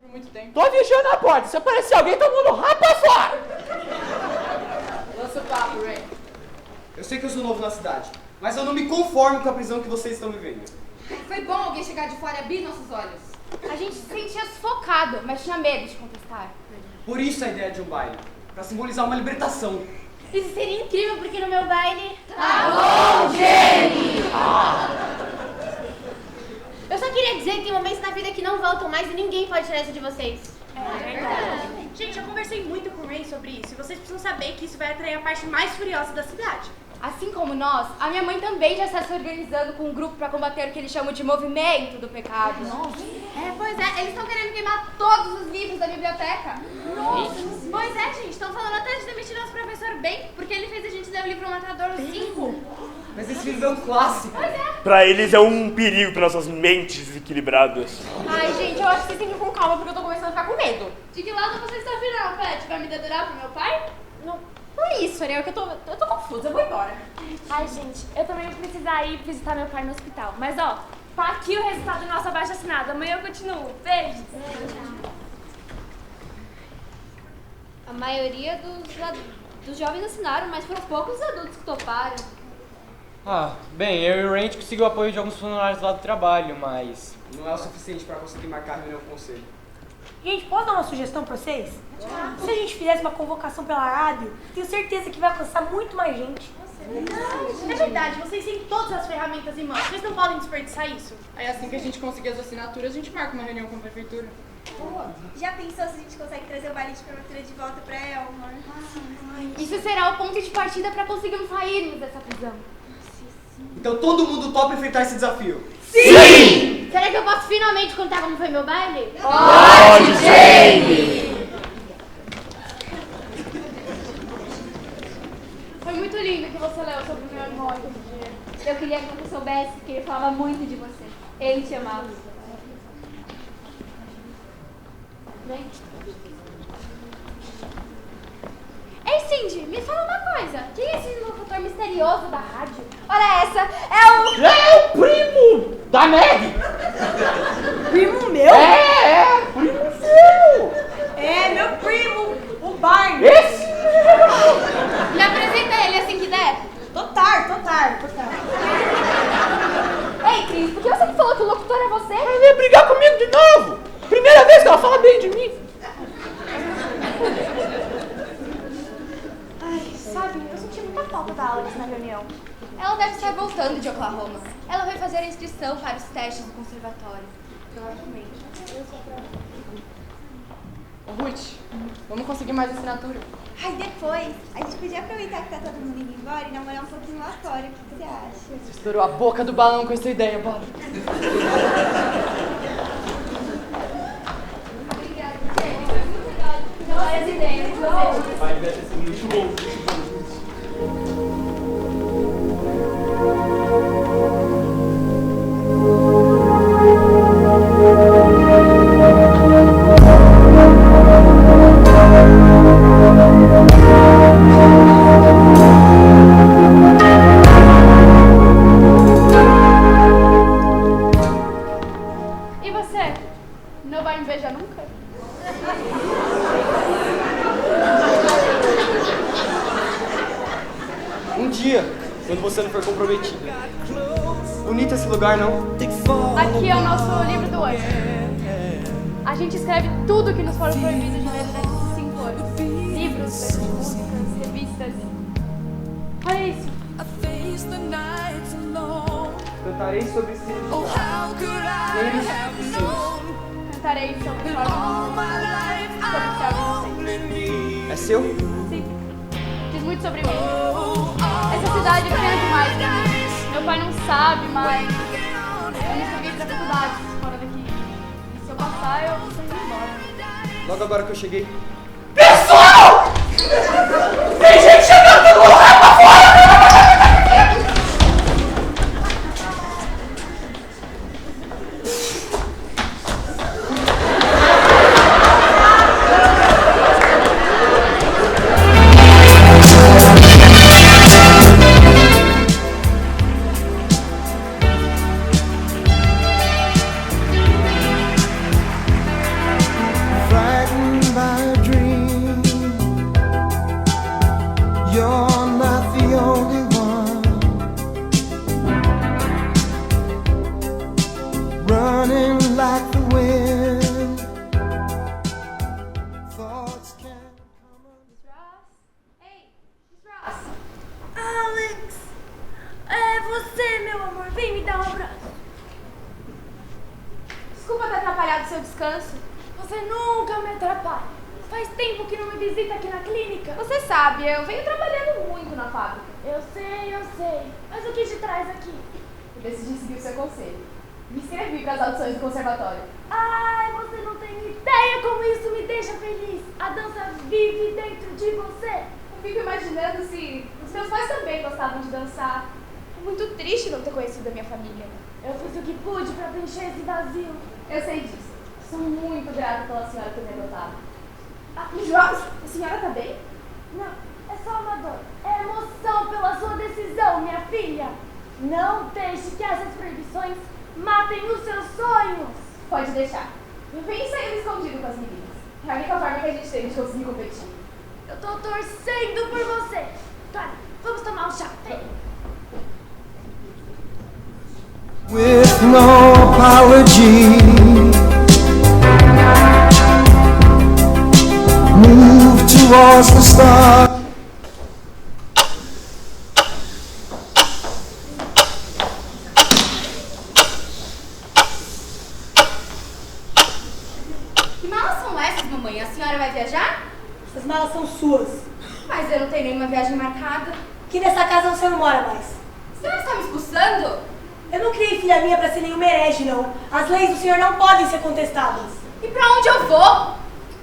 Por muito tempo. Tô vigiando a porta. Se aparecer alguém, todo mundo rapa fora! Lança o papo, Ray. Eu sei que eu sou novo na cidade, mas eu não me conformo com a prisão que vocês estão vivendo. Foi bom alguém chegar de fora e abrir nossos olhos. A gente se sentia sufocado, mas tinha medo de contestar. Por isso a ideia de um baile, pra simbolizar uma libertação. Isso seria incrível, porque no meu baile... Tá bom, Jenny! Eu só queria dizer que tem momentos na vida que não voltam mais e ninguém pode tirar isso de vocês. É verdade. Gente, eu conversei muito com o Ray sobre isso e vocês precisam saber que isso vai atrair a parte mais furiosa da cidade. Assim como nós, a minha mãe também já está se organizando com um grupo para combater o que eles chamam de movimento do pecado. Pois é, eles estão querendo queimar todos os livros da biblioteca. Pois é, gente, estão falando até de demitir nosso professor Ben, porque ele fez a gente ler o livro Matador 5. Mas esse livro é um clássico. Pra eles é um perigo para nossas mentes desequilibradas. Ai, gente, eu acho que vocês têm que ir com calma, porque eu tô começando a ficar com medo. De que lado você está virando, Pet? Vai me dedurar pro meu pai? Não é isso, Ariel, que eu tô confusa, eu vou embora. Ai, gente, eu também vou precisar ir visitar meu pai no hospital. Mas, ó, tá aqui o resultado do nosso abaixo-assinado. Amanhã eu continuo. Beijo. A maioria dos jovens assinaram, mas foram poucos os adultos que toparam. Bem, eu e o Randy conseguiu o apoio de alguns funcionários lá do trabalho, mas... Não é o suficiente pra conseguir marcar a reunião com o conselho. Gente, posso dar uma sugestão pra vocês? Se a gente fizesse uma convocação pela rádio, tenho certeza que vai alcançar muito mais gente. É verdade, vocês têm todas as ferramentas em mãos, vocês não podem desperdiçar isso. Aí assim que a gente conseguir as assinaturas, a gente marca uma reunião com a prefeitura. Já pensou se a gente consegue trazer o baile de formatura de volta pra Elmore? Isso será o ponto de partida para conseguirmos sairmos dessa prisão. Então todo mundo topa enfrentar esse desafio. Sim! Será que eu posso finalmente contar como foi meu baile? Pode, Jenny! Foi muito lindo que você leu sobre o meu irmão aquele dia. Eu queria que você soubesse que ele falava muito de você. Ele te amava. Vem. Ei, Cindy, me fala uma coisa. Quem é esse locutor misterioso da rádio? Olha essa, é É o primo da Meg! Primo meu? Primo seu! É, meu primo, o Barney. Esse? Me apresenta ele assim que der. Totar. Ei, Cris, por que você me falou que o locutor é você? Ela ia brigar comigo de novo! Primeira vez que ela fala bem de mim! Sabe, eu senti muita falta da Alex na reunião. Ela deve estar voltando de Oklahoma. Ela vai fazer a inscrição para os testes do conservatório. Provavelmente. Ô, Ruth, vamos conseguir mais assinatura. Ai, depois, a gente podia aproveitar que tá todo mundo indo embora e namorar um pouquinho lá fora. O que você acha? Você estourou a boca do balão com essa ideia, bora. Várias ideias. Vai, deve ter sido muito bom. E você? Não vai me beijar nunca? Um dia, quando você não for comprometida. Bonito esse lugar, não? Aqui é o nosso livro do anjo. A gente escreve tudo que nos foram proibidos de ler durante esses 5 anos. Livros, letras de músicas, revistas. Olha isso. Cantarei sobre si. Lembre-se de si. Cantarei sobre o sobre o céu inocente. É seu? Sim. Diz muito sobre mim. Essa cidade é pequena demais pra mim. Meu pai não sabe, mas eu me inscrevi pra faculdade fora daqui. E se eu passar, eu tô indo embora. Logo agora que eu cheguei. Pessoal! Tem gente chegando no lugar pra fora! danço. Você nunca me atrapalha. Faz tempo que não me visita aqui na clínica. Você sabe, eu venho trabalhando muito na fábrica. Eu sei. Mas o que te traz aqui? Eu decidi seguir o seu conselho. Me inscrevi para as audições do conservatório. Ai, você não tem ideia como isso me deixa feliz. A dança vive dentro de você. Eu fico imaginando se os meus pais também gostavam de dançar. É muito triste não ter conhecido a minha família. Eu fiz o que pude para preencher esse vazio. Eu sei disso. Sou muito grata pela senhora ter me adotado. João, a senhora tá bem? Não, é só uma dor. É emoção pela sua decisão, minha filha. Não deixe que essas proibições matem os seus sonhos. Pode deixar. Eu venho ensaiando escondido com as meninas. É a única forma que a gente tem de conseguir competir. Eu tô torcendo por você. Cara, vamos tomar um chá. Vem. With no apology, move towards the start. Que malas são essas, mamãe? A senhora vai viajar? Essas malas são suas. Mas eu não tenho nenhuma viagem marcada. Aqui nessa casa você não mora mais. A senhora está me expulsando? Eu não criei filha minha pra ser nenhuma herege, não. As leis do senhor não podem ser contestadas. E pra onde eu vou?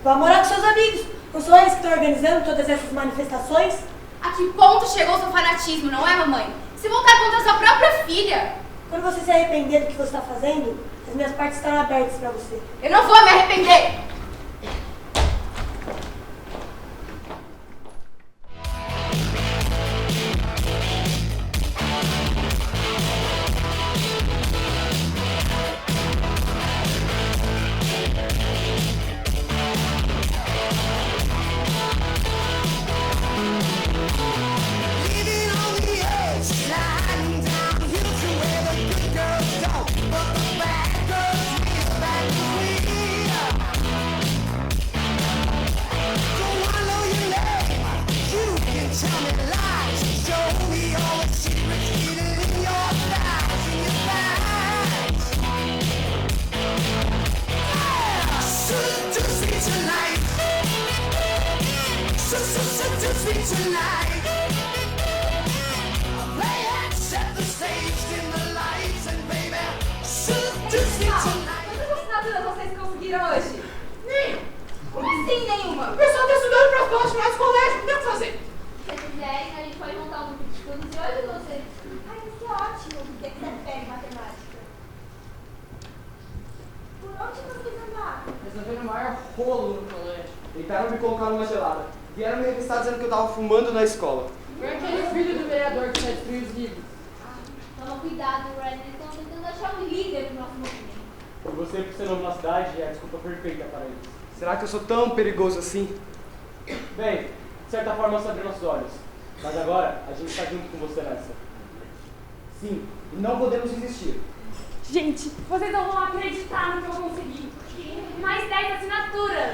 Vá morar com seus amigos. Não são eles que estão organizando todas essas manifestações? A que ponto chegou o seu fanatismo, não é, mamãe? Se voltar contra sua própria filha. Quando você se arrepender do que você está fazendo, as minhas partes estarão abertas pra você. Eu não vou me arrepender. Quantas assinaturas vocês conseguiram hoje? Nenhuma. Como assim nenhuma? O pessoal tá estudando para as provas finais do colégio, não tem o que fazer. Se quiserem, a gente pode montar um grupo de estudos e hoje vocês. Ai, mas que ótimo. O que você prefere matemática? Por onde vocês andaram? Resolveram o maior rolo no colégio. Tentaram me colocar numa gelada. Vieram me revistar dizendo que eu tava fumando na escola. Foi aquele filho do vereador que já destruiu os livros. Toma cuidado, Red. Eles estão tentando achar um líder pro nosso movimento. E você, por ser novo na cidade, é a desculpa perfeita para eles. Será que eu sou tão perigoso assim? Bem, de certa forma você abriu nossos olhos. Mas agora, a gente está junto com você nessa. Sim, e não podemos desistir. Gente, vocês não vão acreditar no que eu consegui. Mais 10 assinaturas.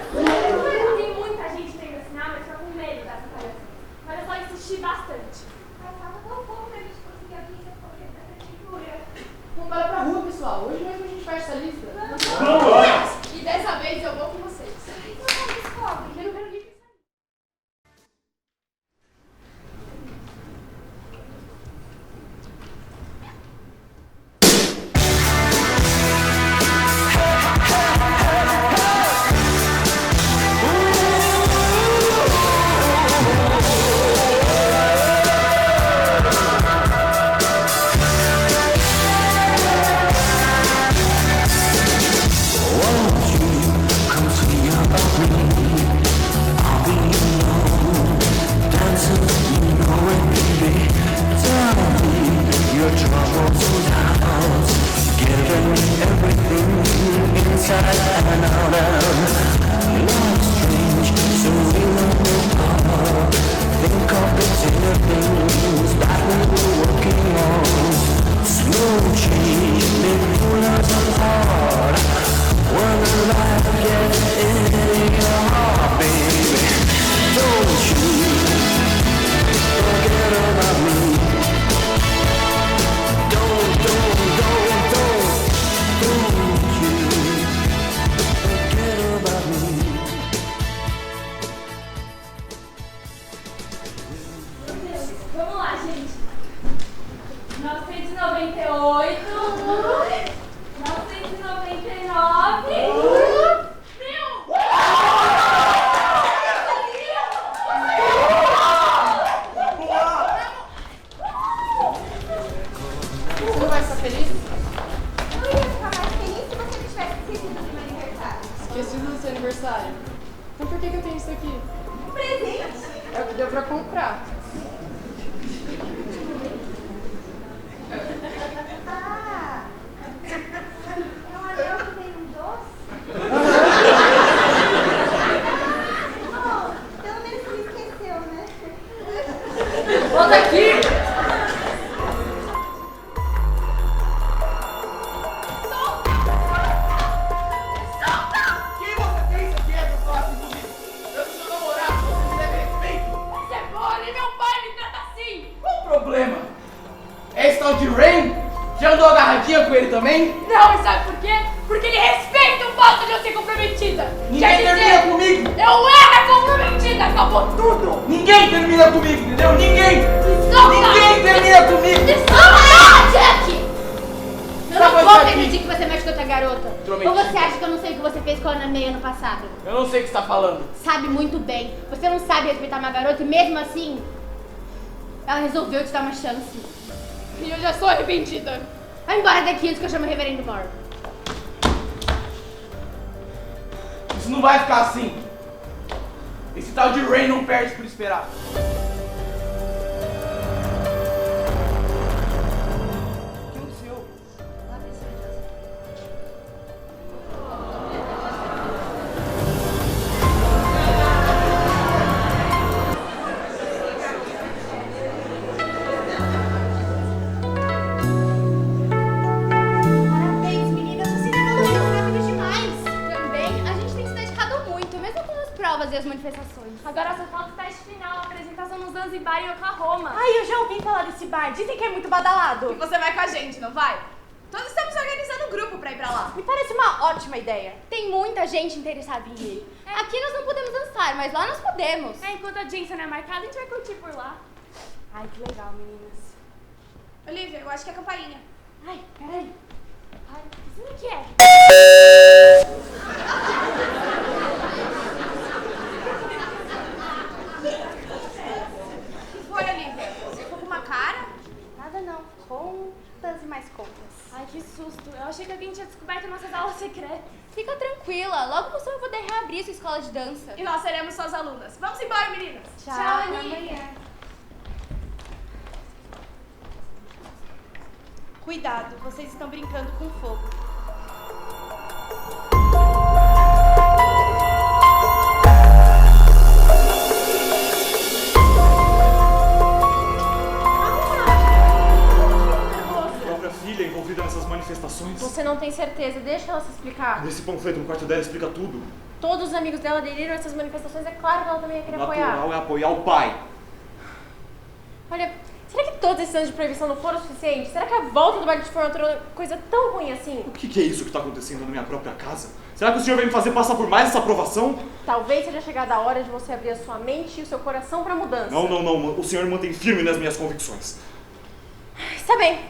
Tem muita gente querendo assinar, mas fica com medo dessa tarefa. Mas eu só insisti bastante. Mas falta tão pouco pra gente conseguir a pizza da prefeitura. Vamos para pra rua, pessoal. Hoje mesmo a gente faz essa lista. E dessa vez eu vou com vocês. Então não descobre. Eu não quero ninguém. aniversário. Então por que eu tenho isso aqui? Um presente? É o que deu pra comprar. Ah! É um anel que tem um doce? Oh, pelo menos você me esqueceu, né? Volta aqui! Quem você pensa que é pra falar assim comigo? Eu sou seu namorado, você me deve respeito. Você é mole, meu pai me trata assim! Qual o problema? É esse tal de Rain? Já andou agarradinha com ele também? Não, e sabe por quê? Porque ele respeita o fato de eu ser comprometida! Ninguém termina comigo! Eu era comprometida, acabou tudo! Ninguém termina comigo, entendeu? Ninguém! Solta! Ninguém termina comigo! Jack! Eu Sabe não vou essa aqui? permitir que você mexa com outra garota. Intrometida. Ou você acha que eu não sei o que você fez com a Ana May ano passado? Eu não sei o que você tá falando. Sabe muito bem. Você não sabe respeitar uma garota e mesmo assim, ela resolveu te dar uma chance. E eu já sou arrependida. Vai embora daqui antes que eu chame o Reverendo Moore. Isso não vai ficar assim. Esse tal de Rain não perde por esperar. O que aconteceu? Parabéns, meninas. Vocês evoluíram rápido demais. Também, a gente tem se dedicado muito, mesmo com as provas e as manifestações. Agora só falta o teste final, a apresentação no Zanzibar em Oklahoma. Ai, eu já ouvi falar desse bar. Dizem que é muito badalado. E você vai com a gente, não vai? Todos estamos organizando um grupo pra ir pra lá. Me parece uma ótima ideia. Tem muita gente interessada em ir. Aqui nós não podemos dançar, mas lá nós podemos. É, enquanto a Jensen não é marcada, a gente vai curtir por lá. Ai, que legal, meninas. Olivia, eu acho que é a campainha. Ai, peraí. Ai, isso que é? O que foi, Olivia? Você ficou com uma cara? Nada não. Contas e mais contas. Ai, que susto. Eu achei que alguém tinha descoberto nossas aulas secretas. Fica tranquila, logo você vai poder reabrir sua escola de dança. E nós seremos suas alunas. Vamos embora, meninas. Tchau, Tchau, até Olivia. amanhã. Cuidado, vocês estão brincando com fogo. Própria filha envolvida nessas manifestações. Você não tem certeza, deixa ela se explicar. Nesse panfleto no quarto dela explica tudo. Todos os amigos dela aderiram a essas manifestações, é claro que ela também ia querer apoiar. Natural é apoiar o pai. Olha, será que todos esses anos de proibição não foram suficientes? Será que a volta do baile de formatura é uma coisa tão ruim assim? O que é isso que está acontecendo na minha própria casa? Será que o senhor vai me fazer passar por mais essa aprovação? Talvez seja chegada a hora de você abrir a sua mente e o seu coração pra mudança. Não, não, não. O senhor mantém firme nas minhas convicções. Está bem.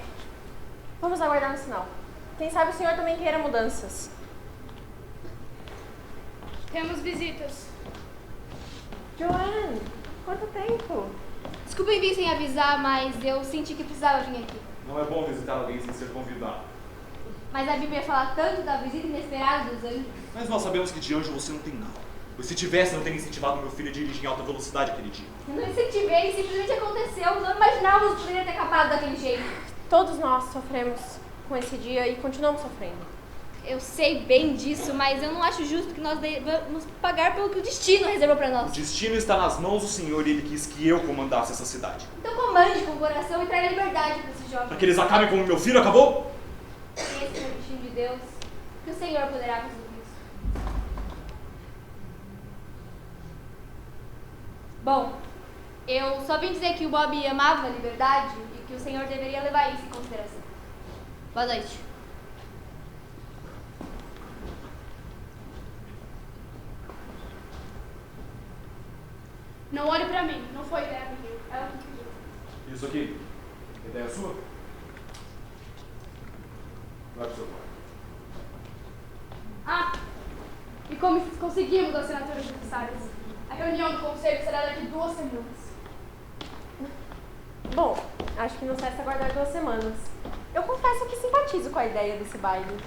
Vamos aguardar um sinal. Quem sabe o senhor também queira mudanças. Temos visitas. Joanne, quanto tempo? Desculpa vir sem avisar, mas eu senti que precisava vir aqui. Não é bom visitar alguém sem ser convidado. Mas a Bíblia fala tanto da visita inesperada dos anjos. Mas nós sabemos que de anjo você não tem nada. Pois se tivesse, não teria incentivado meu filho a dirigir em alta velocidade aquele dia. Eu não incentivei, simplesmente aconteceu. Não imaginávamos que poderia ter acabado daquele jeito. Todos nós sofremos com esse dia e continuamos sofrendo. Eu sei bem disso, mas eu não acho justo que nós devamos pagar pelo que o destino reservou pra O nós. destino está nas mãos do Senhor e Ele quis que eu comandasse essa cidade. Então comande com o coração e traga liberdade pra esses jovens. Para que eles acabem como meu filho acabou? Esse é o destino de Deus, que o Senhor poderá resolver isso. Bom, eu só vim dizer que o Bob amava a liberdade e que o Senhor deveria levar isso em consideração. Boa noite. Não olhe pra mim, não foi ideia minha. Ela que pediu. Isso aqui, ideia sua? Vai pro seu pai. Ah, e como conseguimos as assinaturas necessárias? A reunião do conselho será daqui 2 semanas. Bom, acho que nos resta aguardar 2 semanas. Eu confesso que simpatizo com a ideia desse baile.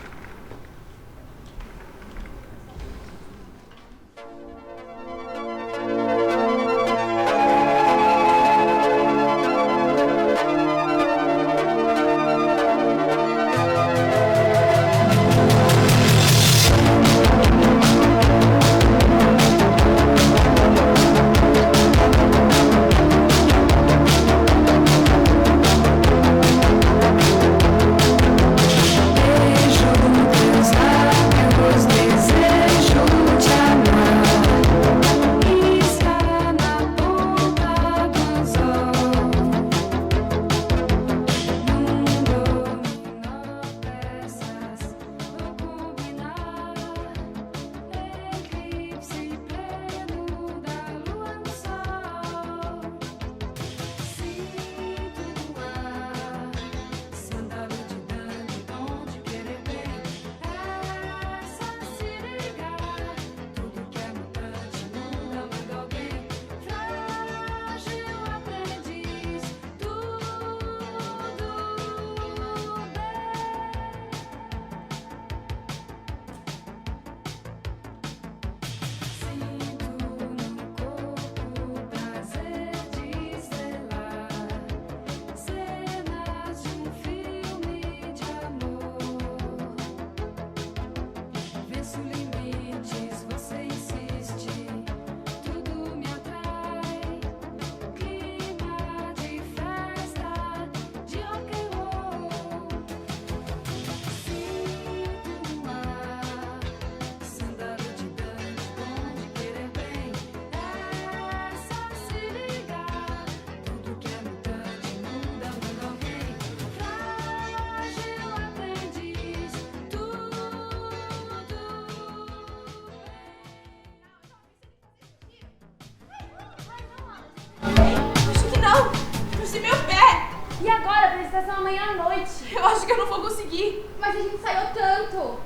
E agora, a apresentação amanhã à noite? Eu acho que eu não vou conseguir. Mas a gente ensaiou tanto.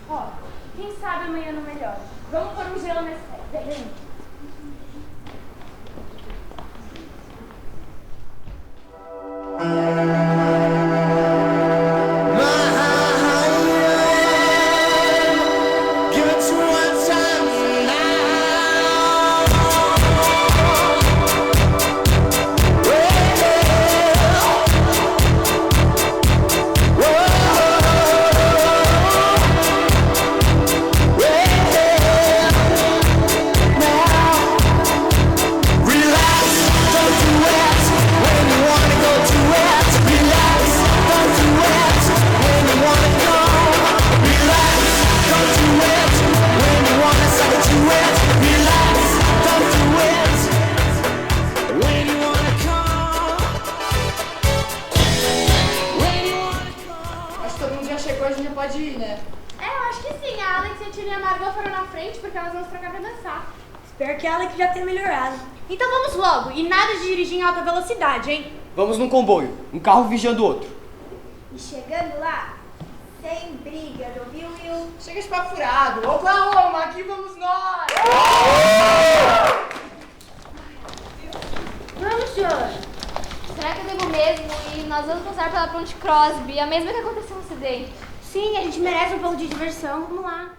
Ó, quem sabe amanhã não melhora. Vamos pôr um gelo nessa festa. Vem. Pode ir, né? É, eu acho que sim. A Alex e a Tina e a Margot foram na frente porque elas vão se trocar pra dançar. Espero que a Alex já tenha melhorado. Então vamos logo. E nada de dirigir em alta velocidade, hein? Vamos num comboio, um carro vigiando o outro. E chegando lá, sem brigas, ouviu, Will? Chega de papo furado. Oklahoma, aqui vamos nós! Vamos, Johnny. Será que eu devo mesmo? E nós vamos passar pela Ponte Crosby, a mesma que aconteceu no acidente. Sim, a gente merece um pouco de diversão. Vamos lá.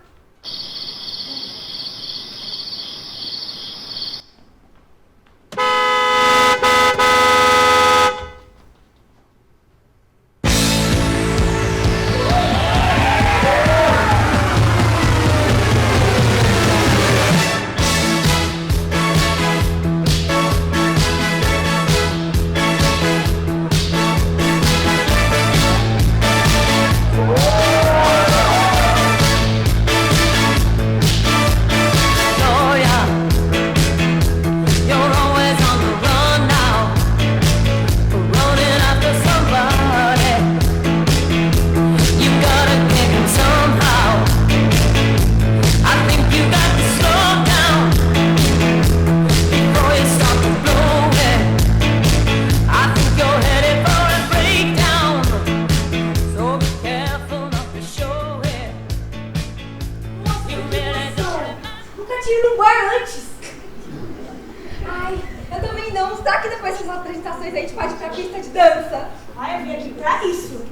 Será que depois dessas apresentações a gente pode ir pra pista de dança? Ai, eu vim aqui pra isso.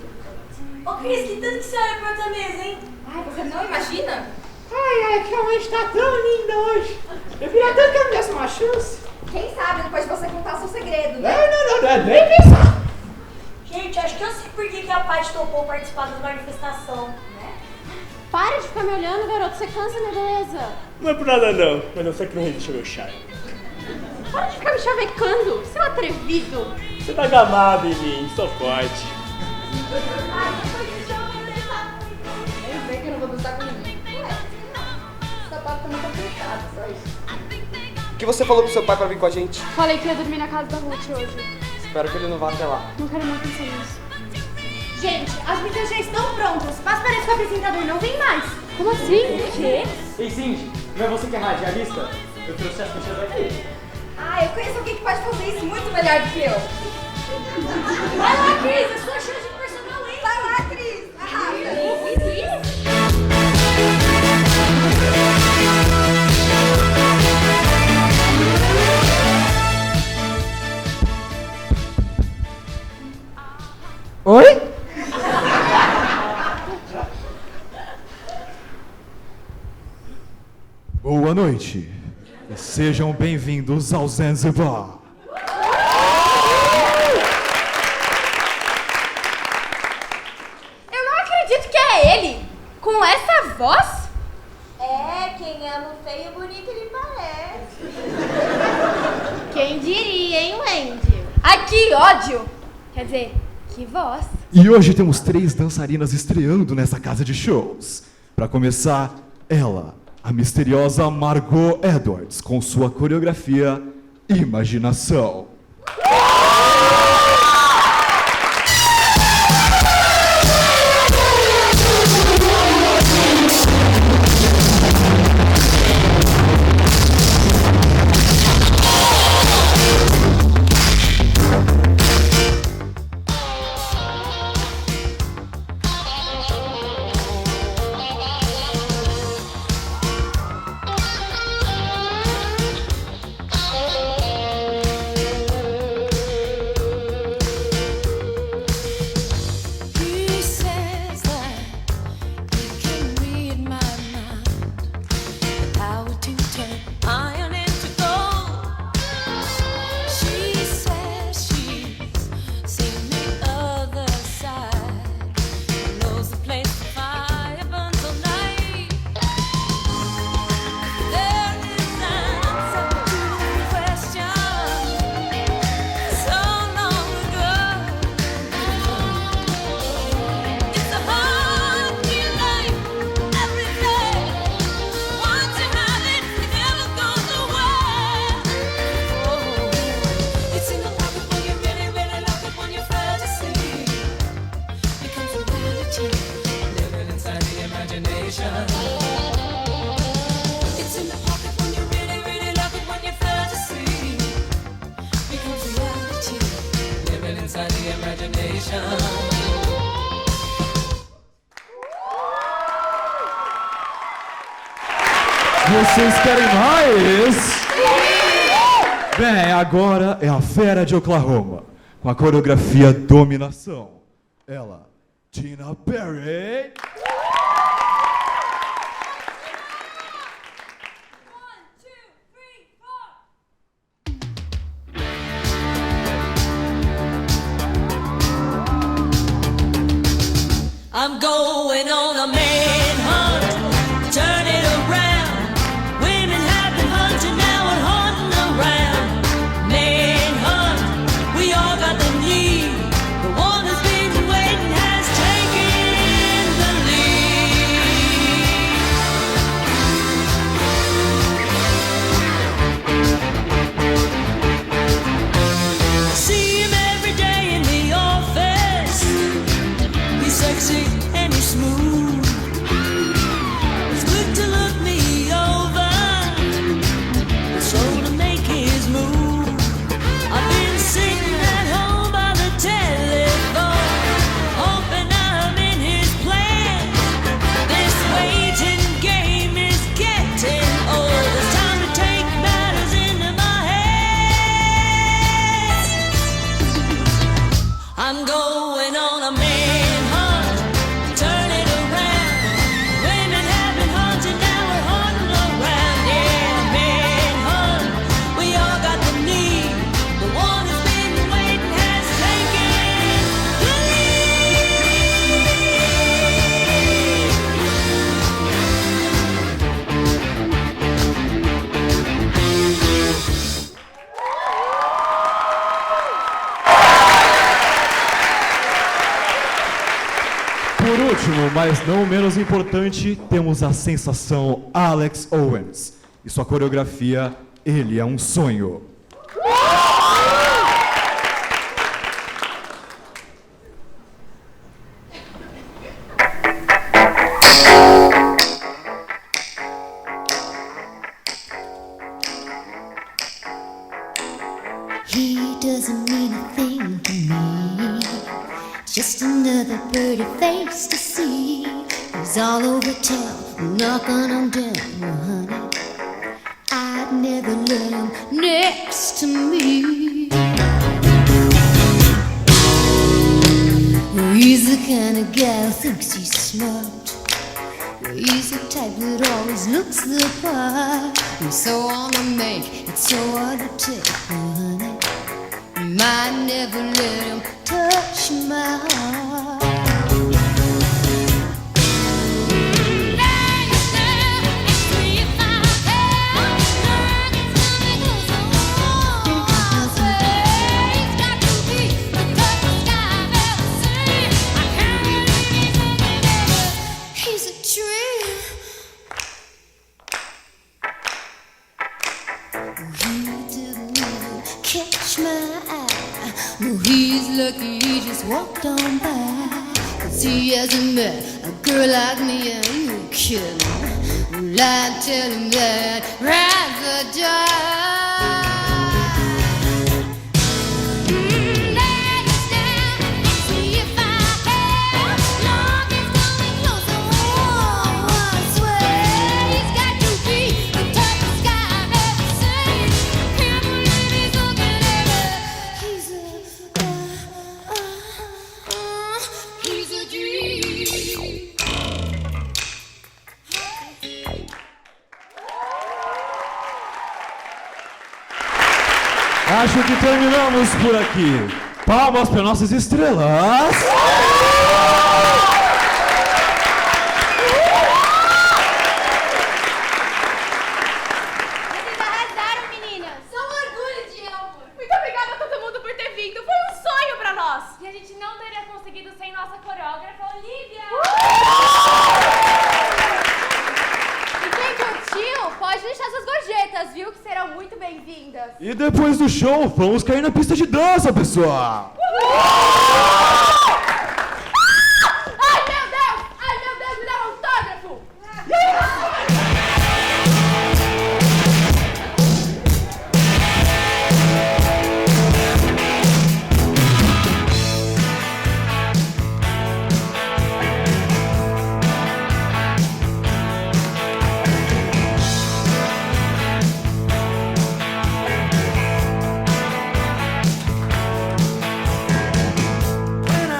Ô, Cris, que tanto que você olha pra tua mesa, hein? Ai, você não imagina? Ai, realmente tá tão linda hoje. Eu queria tanto que eu me desse uma chance. Quem sabe depois de você contar seu segredo, né? Não, nem pensar. Gente, acho que eu sei por que a Paty topou participar da manifestação. Para de ficar me olhando, garoto. Você cansa, minha beleza. Não é por nada não, mas eu sei que não resistiu meu charme. Para de ficar me chavecando. Você é um atrevido. Você tá gamado em mim, sou forte. Eu sei que eu não vou dançar com ninguém. O sapato tá muito apertado, só isso. O que você falou pro seu pai pra vir com a gente? Falei que ia dormir na casa da Ruth hoje. Espero que ele não vá até lá. Não quero muito pensar nisso. Gente, as brincadeiras já estão prontas. Mas parece que o apresentador não vem mais. Como assim? O quê? Ei, Cindy, não é você que é radialista? Eu trouxe as fichas aqui. Ah, eu conheço alguém que pode fazer isso muito melhor do que eu. Vai lá, Cris. É sua chance de personal, hein? Vai lá, Cris. Arrasa. Oi? Boa noite. E sejam bem-vindos ao Zanzibar. Eu não acredito que é ele. Com essa voz? É, quem ama o feio e bonito ele parece. Quem diria, hein, Wendy? Ai, que ódio. Quer dizer, que voz. E hoje temos 3 dançarinas estreando nessa casa de shows. Para começar, ela, a misteriosa Margot Edwards, com sua coreografia Imaginação. Vocês querem mais? Bem, agora é a Fera de Oklahoma, com a coreografia Dominação. Ela, Tina Perry. I'm going on a manhunt, turn it around. Women have been hunting now and hunting around. Manhunt, we all got the need. The one who's been waiting has taken the lead. See him every day in the office. He's sexy and he's último, mas não menos importante, temos a sensação Alex Owens. E sua coreografia, Ele é um Sonho. He doesn't mean a thing to me, just another pretty face to see. He's all over town, knocking on down, honey. I'd never let him next to me. He's the kind of guy who thinks he's smart. He's the type that always looks the part. He's so on the make, it's so hard to take, honey. Might never let him touch my heart. Catch my eye. No, he's lucky he just walked on by. 'Cause he hasn't met a girl like me, and you kidding. Well, I tell him that ride the die. Acho que terminamos por aqui. Palmas para nossas estrelas. Vocês arrasaram, meninas. Só um orgulho de Elmo. Muito obrigada a todo mundo por ter vindo. Foi um sonho pra nós. E a gente não teria conseguido sem nossa coreógrafa, Olivia. E quem curtiu, pode deixar suas gorjetas, viu? Que serão muito bem-vindas. E depois do show, vamos cair na pista de dança, pessoal. Ai, meu Deus! Ai, meu Deus, me dá um autógrafo! When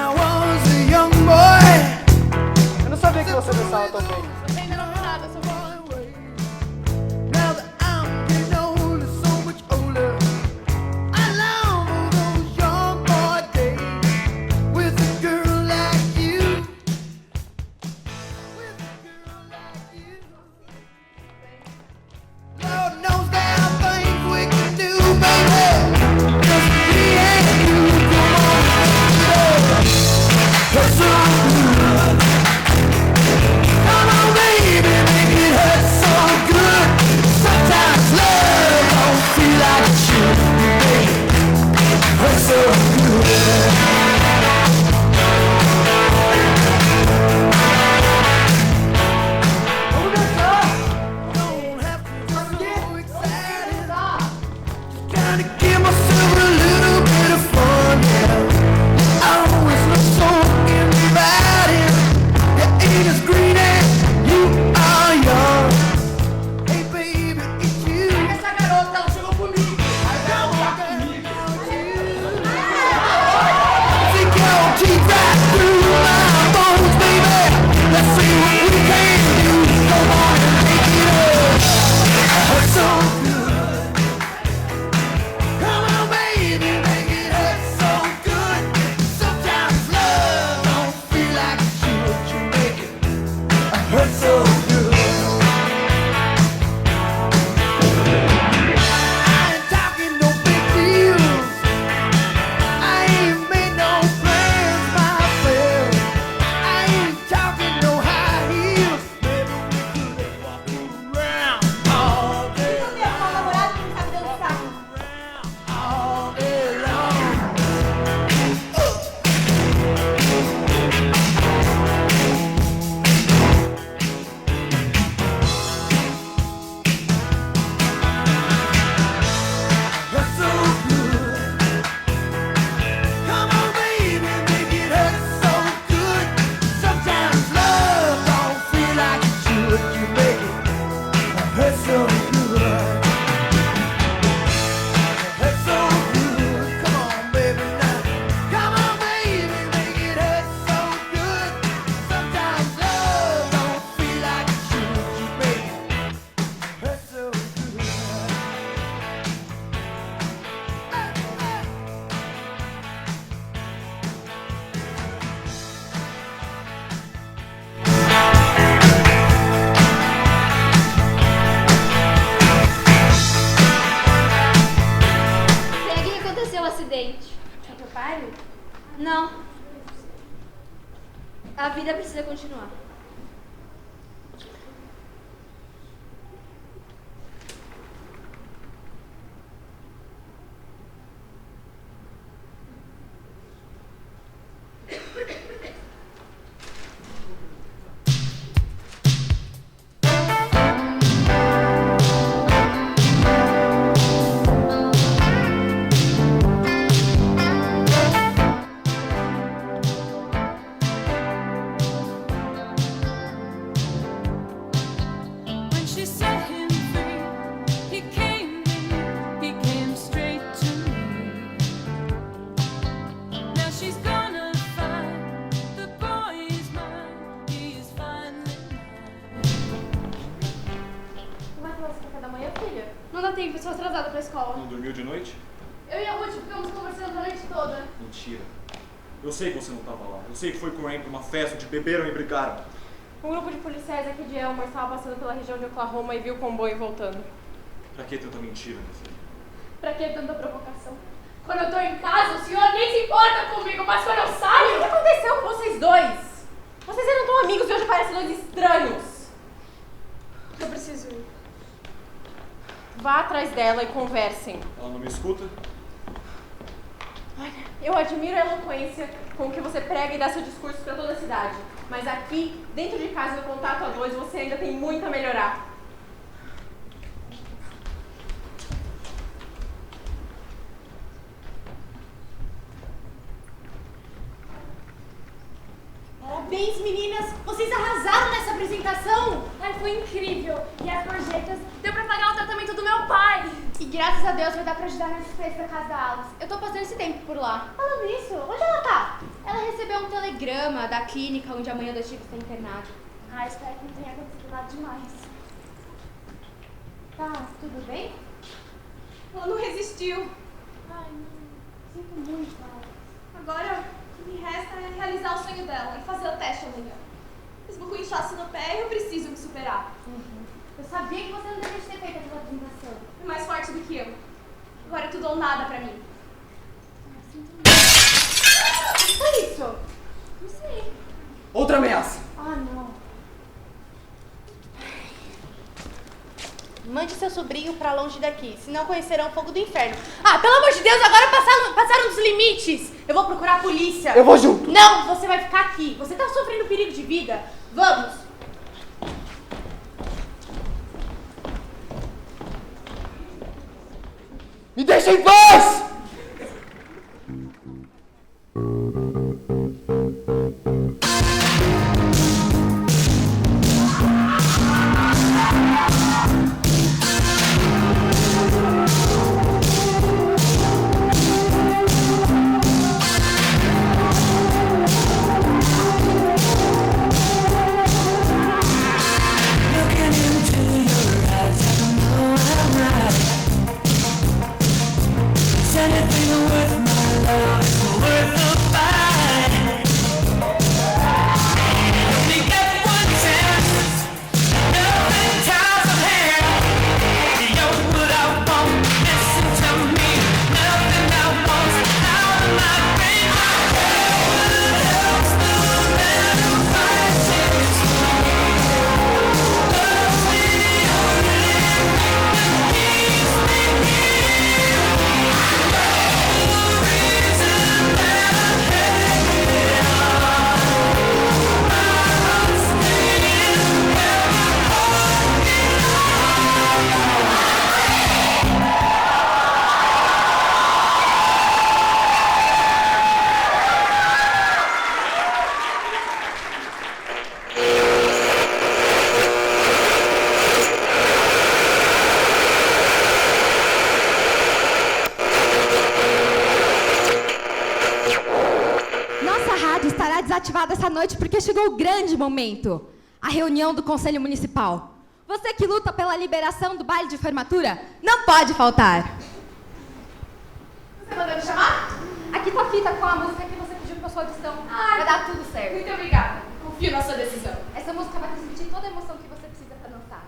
acidente. É teu pai? Não. A vida precisa continuar. When she set him free, he came straight to me. Now she's gonna find the boy is mine, he is finally Como é que vai ser o café da manhã, filha? Não dá tempo, estou atrasada pra escola. Não dormiu de noite? Eu e a Ruth ficamos conversando a noite toda. Mentira. Eu sei que você não estava lá. Eu sei que foi com o Amy pra uma festa onde beberam e brigaram. Um grupo de policiais aqui de Elmore estava passando pela região de Oklahoma e viu o comboio voltando. Pra que tanta mentira, meu filho? Pra que tanta provocação? Quando eu tô em casa, o senhor nem se importa comigo, mas quando eu saio... O que aconteceu com vocês dois? Vocês eram tão amigos e hoje parecem dois estranhos. Eu preciso ir. Vá atrás dela e conversem. Ela não me escuta? Olha, eu admiro a eloquência com que você prega e dá seu discurso pra toda a cidade. Mas aqui, dentro de casa, no contato a dois, você ainda tem muito a melhorar. Parabéns, meninas! Vocês arrasaram nessa apresentação! Ai, foi incrível. E as gorjetas deu pra pagar o tratamento do meu pai. E graças a Deus vai dar pra ajudar nas despesas da casa da Alice. Eu tô passando esse tempo por lá. Falando nisso, onde ela tá? Ela recebeu um telegrama da clínica onde a mãe adotiva está internada. Ai, espero que não tenha acontecido nada demais. Tá, tudo bem? Ela não resistiu. Ai, sinto muito, Alice. Agora, o que me resta é realizar o sonho dela e fazer o teste amanhã. Mesmo com inchaço no pé, eu preciso me superar. Eu sabia que você não deveria ter feito aquela apresentação. É mais forte do que eu. Agora é tudo ou nada pra mim. O que foi isso? Não sei. Outra ameaça. Ah, não. Mande seu sobrinho pra longe daqui, senão conhecerão o fogo do inferno. Ah, pelo amor de Deus, agora passaram dos limites. Eu vou procurar a polícia. Eu vou junto. Não, você vai ficar aqui. Você tá sofrendo perigo de vida. Vamos. Me deixa em paz! looking into your eyes. I don't know I'm right. Is anything worth my love? Is it worth the fight? We get one chance. Nothing ties our hands. You're what I want. Listen to me. Nothing I want out of my brain. What helps the man who fights it? Nossa rádio estará desativada essa noite porque chegou o grande momento. A reunião do Conselho Municipal. Você que luta pela liberação do baile de formatura, não pode faltar. Você mandou me chamar? Aqui tá a fita com a música que você pediu pra sua audição. Vai dar tudo certo. Muito obrigada. Confio na sua decisão. Essa música vai transmitir toda a emoção que você precisa pra dançar.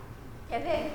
Quer ver?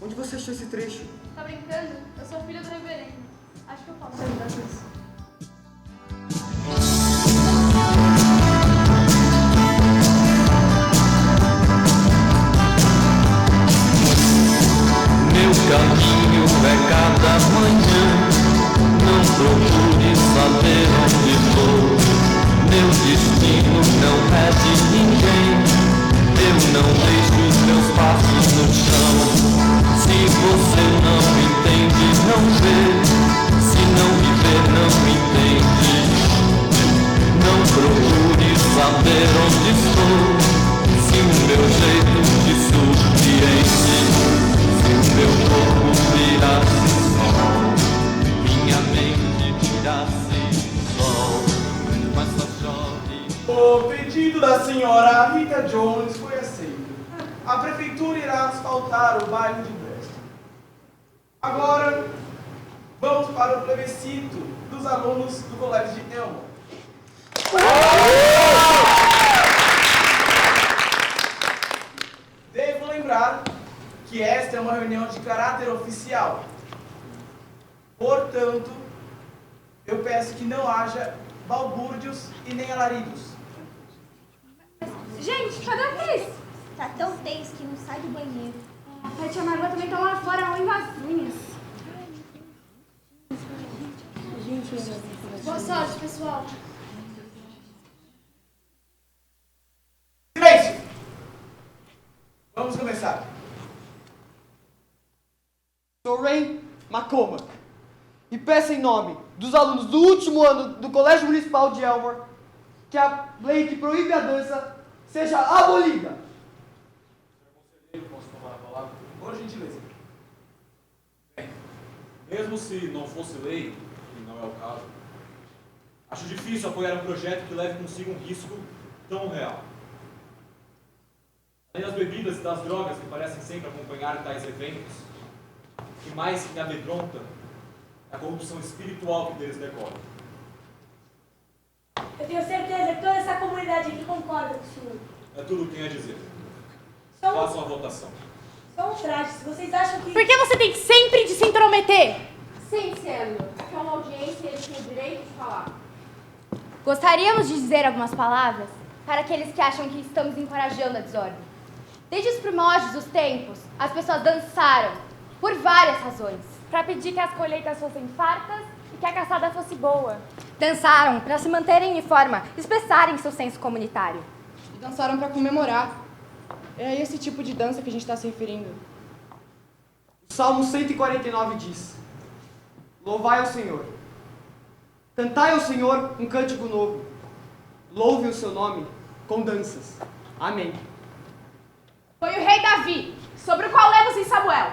Onde você achou esse trecho? Tá brincando? Eu sou filha do reverendo. Acho que eu posso ajudar com isso. Meu caminho é cada manhã. Não procure saber onde vou. Meu destino não é de ninguém. Eu não deixo os meus passos no chão. Se você não entende, não vê. Se não me vê, não entende. Não procure saber onde estou. Se o meu jeito te surpreende. Se o meu corpo virasse sol, minha mente virasse sol, mas só chove. O pedido da senhora Rita Jones foi aceito. A prefeitura irá asfaltar o bairro de Preston. Agora, vamos para o plebiscito dos alunos do colégio de Elmore. Devo lembrar que esta é uma reunião de caráter oficial. Portanto, eu peço que não haja balbúrdios e nem alaridos. Gente, cadê a Cris? Tá tão tenso que não sai do banheiro. A tia Margot também tá lá fora, roendo as unhas. Boa sorte, pessoal. Silêncio! Vamos começar. Sou Ray McCormack e peço em nome dos alunos do último ano do Colégio Municipal de Elmore que a lei que proíbe a dança seja abolida. Senhor conselheiro, posso tomar a palavra? Por gentileza. Bem, mesmo se não fosse lei, e não é o caso, acho difícil apoiar um projeto que leve consigo um risco tão real. Além das bebidas e das drogas que parecem sempre acompanhar tais eventos, o que mais me amedronta é a corrupção espiritual que deles decorre. Eu tenho certeza que toda essa comunidade aqui concorda com o senhor. É tudo o que tenho a dizer. Só Façam a votação. um traje, se vocês acham que... Por que você tem sempre de se intrometer? Sim, sendo que é uma audiência e ele tem o direito de falar. Gostaríamos de dizer algumas palavras para aqueles que acham que estamos encorajando a desordem. Desde os primórdios dos tempos, as pessoas dançaram por várias razões. Pra pedir que as colheitas fossem fartas e que a caçada fosse boa. Dançaram para se manterem em forma, expressarem seu senso comunitário. E dançaram para comemorar. É a esse tipo de dança que a gente está se referindo. O Salmo 149 diz: Louvai ao Senhor. Cantai ao Senhor um cântico novo. Louve o seu nome com danças. Amém. Foi o rei Davi, sobre o qual lemos em Samuel.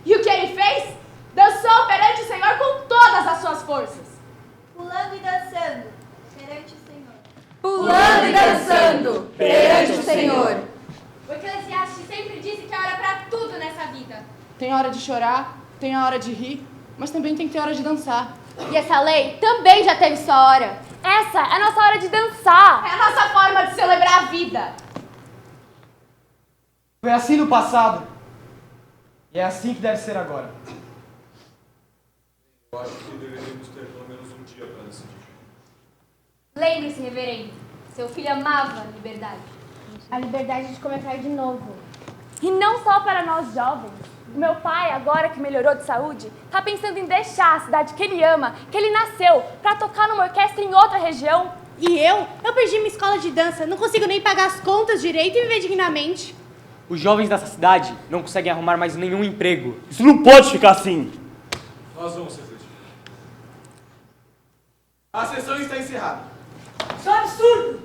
E o que ele fez? Dançou perante o Senhor com todas as suas forças. Pulando e dançando perante o Senhor. Pulando e dançando perante o Senhor. O Eclesiastes sempre disse que há hora pra tudo nessa vida. Tem a hora de chorar, tem a hora de rir, mas também tem que ter hora de dançar. E essa lei também já teve sua hora. Essa é a nossa hora de dançar. É a nossa forma de celebrar a vida. Foi assim no passado. E é assim que deve ser agora. Eu acho que deveríamos ter pelo menos um dia para decidir. Lembre-se, reverendo, seu filho amava a liberdade. A liberdade de começar de novo. E não só para nós jovens. O meu pai, agora que melhorou de saúde, tá pensando em deixar a cidade que ele ama, que ele nasceu, para tocar numa orquestra em outra região. E eu perdi minha escola de dança, não consigo nem pagar as contas direito e viver dignamente. Os jovens dessa cidade não conseguem arrumar mais nenhum emprego. Isso não pode ficar assim. Nós vamos refletir. A sessão está encerrada. Isso é um absurdo!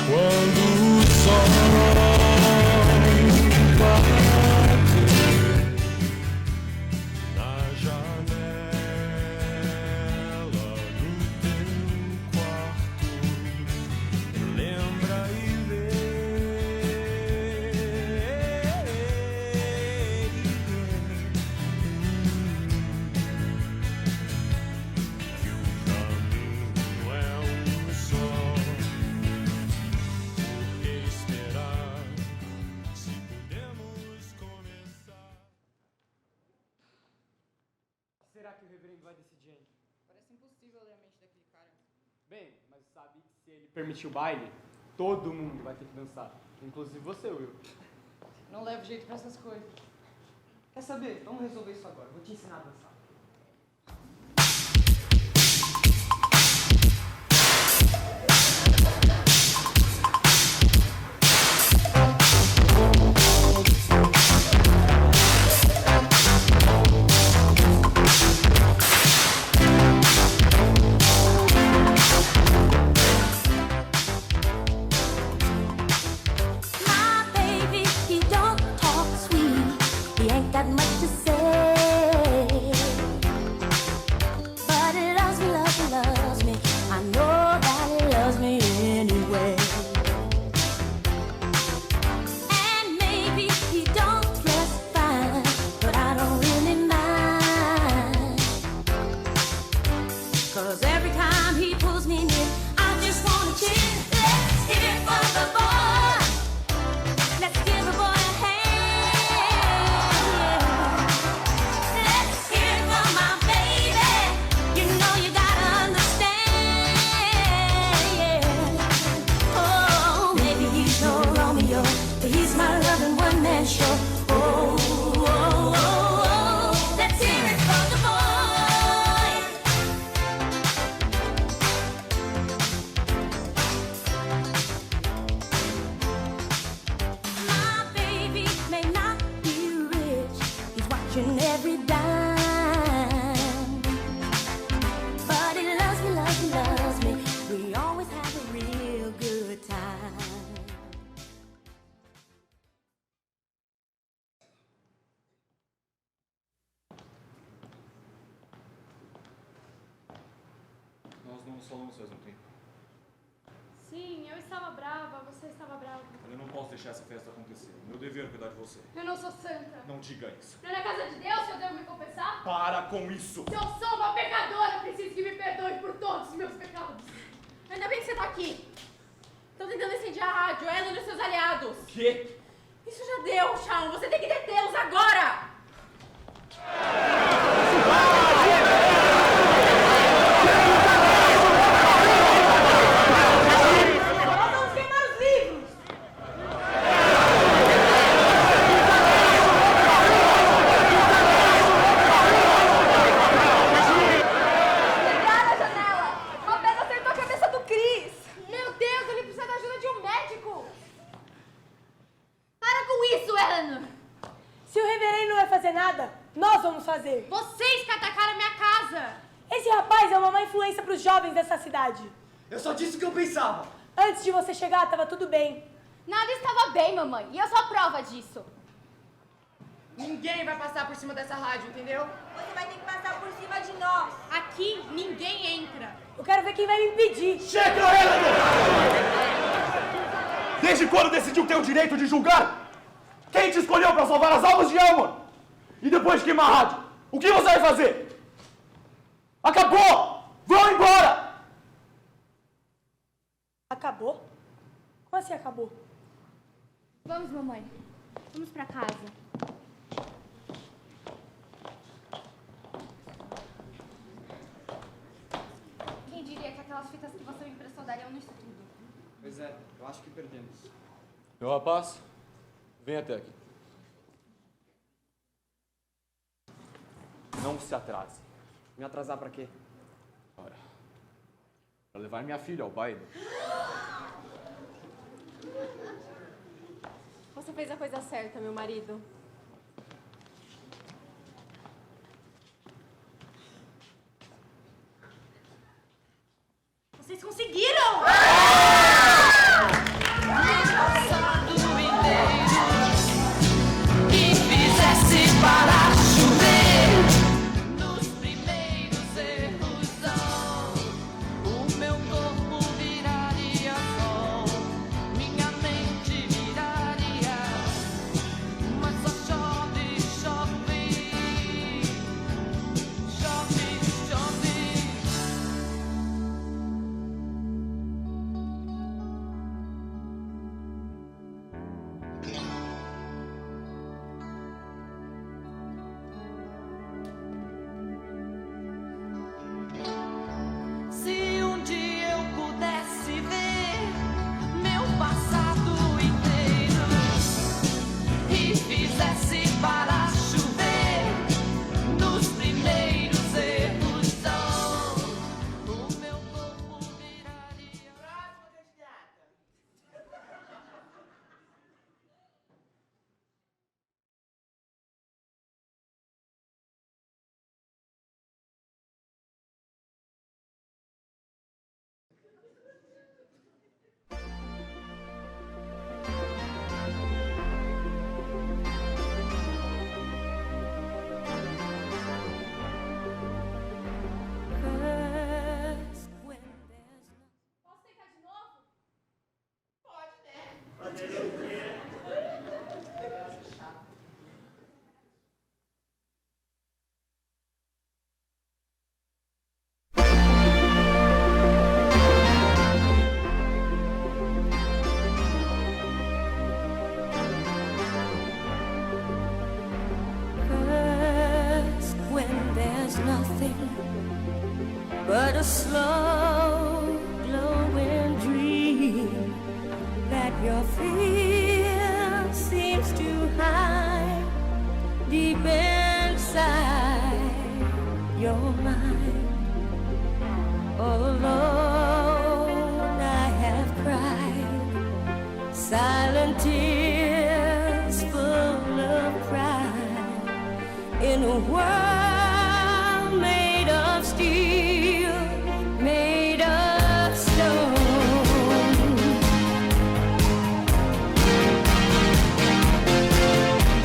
Quando o sol bate na janela do teu quarto, lembra e vê que o caminho é gente. Parece impossível ler a mente daquele cara. Bem, mas sabe que se ele permitir o baile, todo mundo vai ter que dançar. Inclusive você, Will. Não levo jeito pra essas coisas. Quer saber? Vamos resolver isso agora. Vou te ensinar a dançar. Nós não nos falamos faz um tempo. Sim, eu estava brava, você estava bravo. Eu não posso deixar essa festa acontecer. Meu dever é cuidar de você. Eu não sou santa. Não diga isso. Não é na casa de Deus que eu devo me confessar? Para com isso! Se eu sou uma pecadora, preciso que me perdoe por todos os meus pecados. Ainda bem que você tá aqui. Estão tentando incendiar a rádio, ela e os seus aliados. Quê? Isso já deu, Shawn. Você tem que detê-los agora! Nós vamos queimar os livros! Pegaram a janela! Uma pedra acertou a cabeça do Chris! Meu Deus, ele precisa da ajuda de um médico! Para com isso, Eleanor! Se o reverendo não vai fazer nada, nós vamos fazer. Vocês que atacaram a minha casa! Esse rapaz é uma má influência para os jovens dessa cidade. Eu só disse o que eu pensava. Antes de você chegar, tava tudo bem. Nada estava bem, mamãe, e eu sou a prova disso. Ninguém vai passar por cima dessa rádio, entendeu? Você vai ter que passar por cima de nós. Aqui ninguém entra. Eu quero ver quem vai me impedir. Chega, Eleanor! Desde quando decidiu ter o direito de julgar? Quem te escolheu para salvar as almas de Elmore? E depois de queimar a rádio, o que você vai fazer? Acabou! Vão embora! Acabou? Como assim acabou? Vamos, mamãe. Vamos pra casa. Quem diria que aquelas fitas que você me emprestou dariam nisso tudo? Pois é, eu acho que perdemos. Meu rapaz, vem até aqui. Não se atrase. Me atrasar pra quê? Ora, para levar minha filha ao baile. Você fez a coisa certa, meu marido. Vocês conseguiram! Que fizesse parar chover nos primeiros erros. O meu corpo viraria sol, minha mente viraria, mas só chove, chove, chove, chove. but a slow glowing dream that your fear seems to hide deep inside your mind. All alone I have cried silent tears full of pride in a world made of steel, made of stone.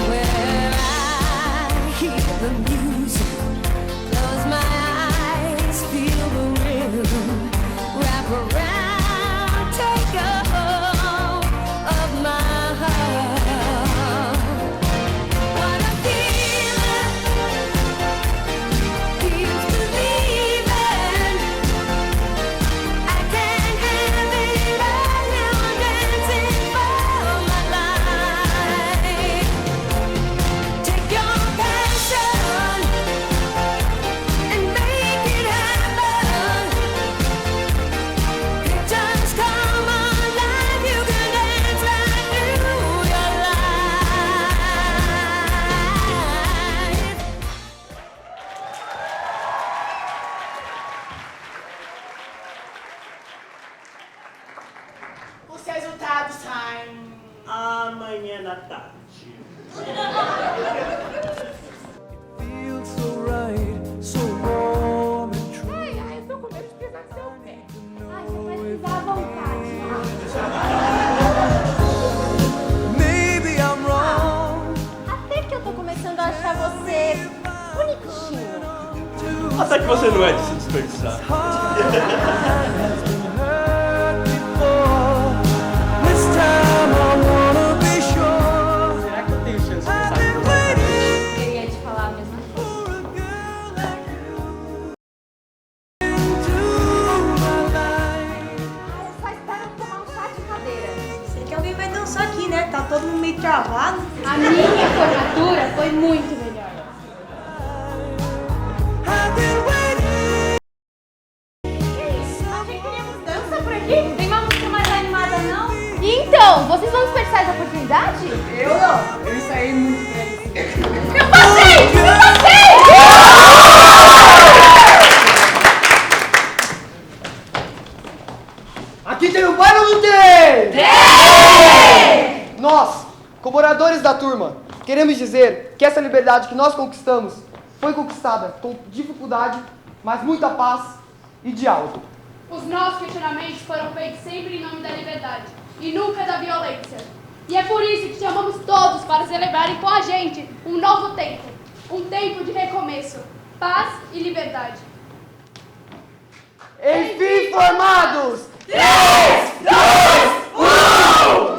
Where I hear the music, close my eyes, feel the rhythm, wrap around, take a hold of my heart. What a feeling, feels believing. I can't have it all now, I'm dancing for my life. Take your passion and make it happen. Pictures come alive, you can dance right through your life. Os resultados saem amanhã da tarde. Feels so right, so warm and true. Ai, eu tô com medo de pisar no seu pé. Ai, você vai pisar à vontade. Maybe I'm wrong. Até que eu tô começando a achar você bonitinho. Até que você não é de se desperdiçar. This time I wanna be sure. Será que eu tenho chance de começar a Eu ia te falar a mesma coisa. Só espero tomar um chá de cadeira. Sei que alguém vai dançar aqui, né? Tá todo mundo meio travado. A minha formatura foi muito melhor. Achei que queríamos dança por aqui. Tem uma música mais animada, não? Então, vocês vão desperdiçar essa oportunidade? Eu não, eu ensaiei muito bem. Eu passei! Eu passei! Aqui tem o baile ou não tem? Tem! Nós, como moradores da turma, queremos dizer que essa liberdade que nós conquistamos foi conquistada com dificuldade, mas muita paz e diálogo. Os nossos questionamentos foram feitos sempre em nome da liberdade e nunca da violência. E é por isso que chamamos todos para celebrarem com a gente um novo tempo. Um tempo de recomeço, paz e liberdade. Enfim formados! 3, 2, 1!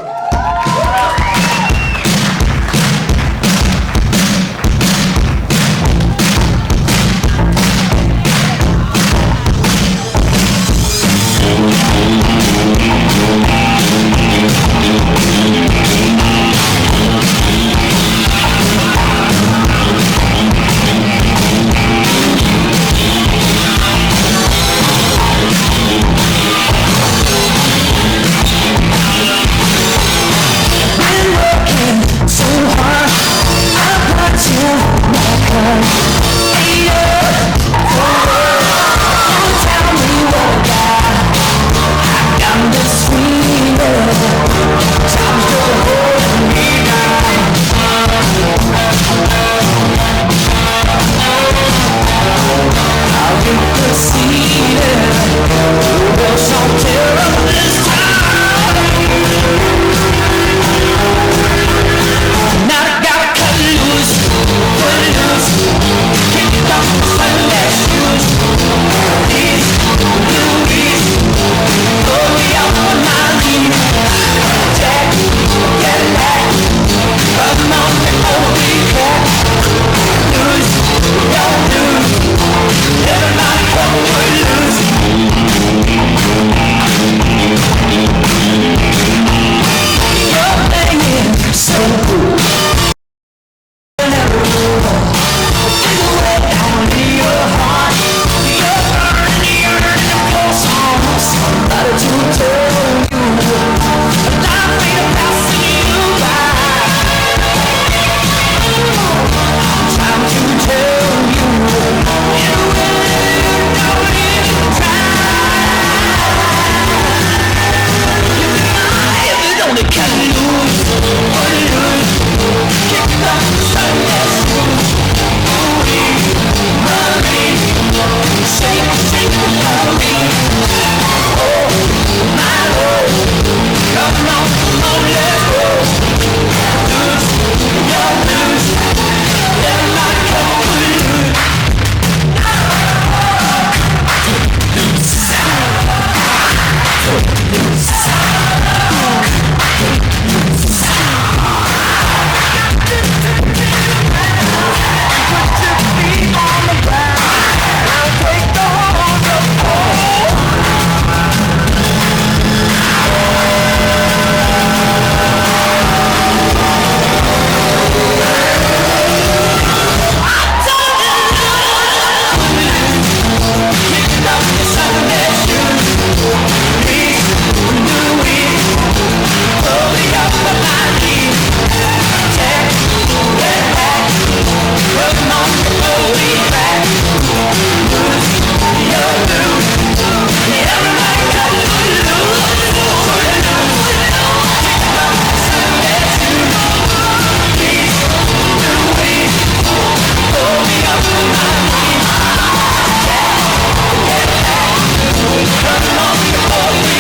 Oh,